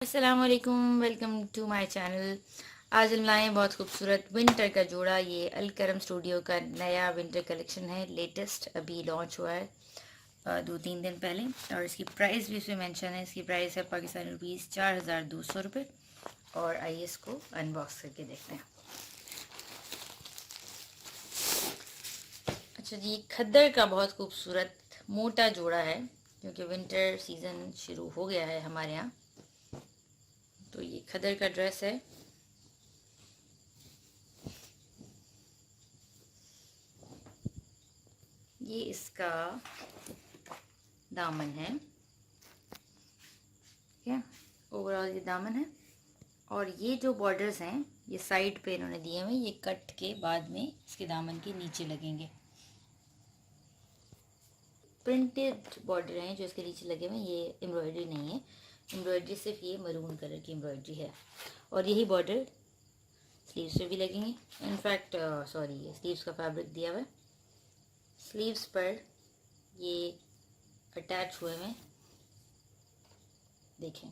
अस्सलाम वालेकुम, welcome to my channel. आज हम लाए बहुत खूबसूरत विंटर का जोड़ा। ये अलकरम स्टूडियो का नया विंटर कलेक्शन है, लेटेस्ट अभी लॉन्च हुआ है 2-3 दिन पहले। और इसकी प्राइस भी इसमें मेंशन है। इसकी प्राइस है पाकिस्तानी रुपीज़ 4200 और आइए इसको अनबॉक्स करके देखते हैं। अच्छा जी, खद्दर का बहुत खूबसूरत मोटा जोड़ा है क्योंकि विंटर सीज़न शुरू हो गया है हमारे यहाँ। तो ये खद्दर का ड्रेस है। ये इसका दामन है, ठीक है। ओवरऑल ये दामन है और ये जो बॉर्डर्स हैं ये साइड पे इन्होंने दिए हुए, ये कट के बाद में इसके दामन के नीचे लगेंगे। प्रिंटेड बॉर्डर हैं जो इसके नीचे लगे हुए, ये एम्ब्रॉयडरी नहीं है। एम्ब्रॉयडरी सिर्फ ये मरून कलर की एम्ब्रॉयडरी है और यही बॉर्डर स्लीव्स पे भी लगेंगे। इनफैक्ट सॉरी, ये स्लीव्स का फैब्रिक दिया हुआ है। स्लीव्स पर ये अटैच हुए हैं, देखें।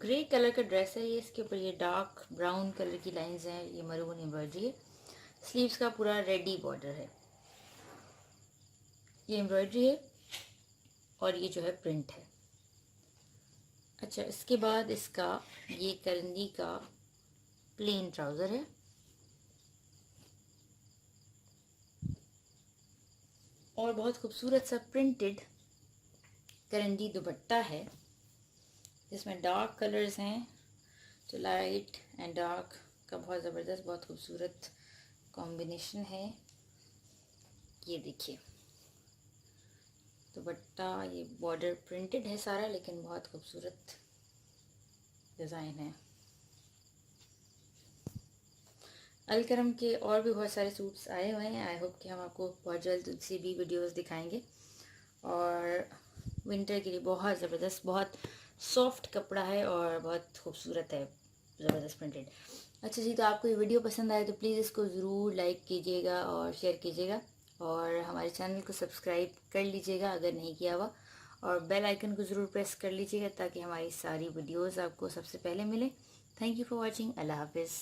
ग्रे कलर का ड्रेस है ये। इसके ऊपर ये डार्क ब्राउन कलर की लाइंस हैं, ये मरून एम्ब्रॉयडरी है। स्लीव्स का पूरा रेडी बॉर्डर है, ये एम्ब्रॉयडरी है और ये जो है प्रिंट है। अच्छा, इसके बाद इसका ये करंदी का प्लेन ट्राउज़र है और बहुत खूबसूरत सा प्रिंटेड करंदी दुपट्टा है जिसमें डार्क कलर्स हैं। तो लाइट एंड डार्क का बहुत ज़बरदस्त, बहुत खूबसूरत कॉम्बिनेशन है। ये देखिए दुपट्टा, ये बॉर्डर प्रिंटेड है सारा, लेकिन बहुत खूबसूरत डिज़ाइन है। अलकरम के और भी बहुत सारे सूट्स आए हुए हैं। आई होप कि हम आपको बहुत जल्द उनसे भी वीडियोस दिखाएंगे। और विंटर के लिए बहुत ज़बरदस्त, बहुत सॉफ्ट कपड़ा है और बहुत खूबसूरत है, ज़बरदस्त प्रिंटेड। अच्छा जी, तो आपको ये वीडियो पसंद आए तो प्लीज़ इसको ज़रूर लाइक कीजिएगा और शेयर कीजिएगा और हमारे चैनल को सब्सक्राइब कर लीजिएगा अगर नहीं किया हुआ, और बेल आइकन को ज़रूर प्रेस कर लीजिएगा ताकि हमारी सारी वीडियोज़ आपको सबसे पहले मिले। Thank you for watching. अल्लाह हाफिज़।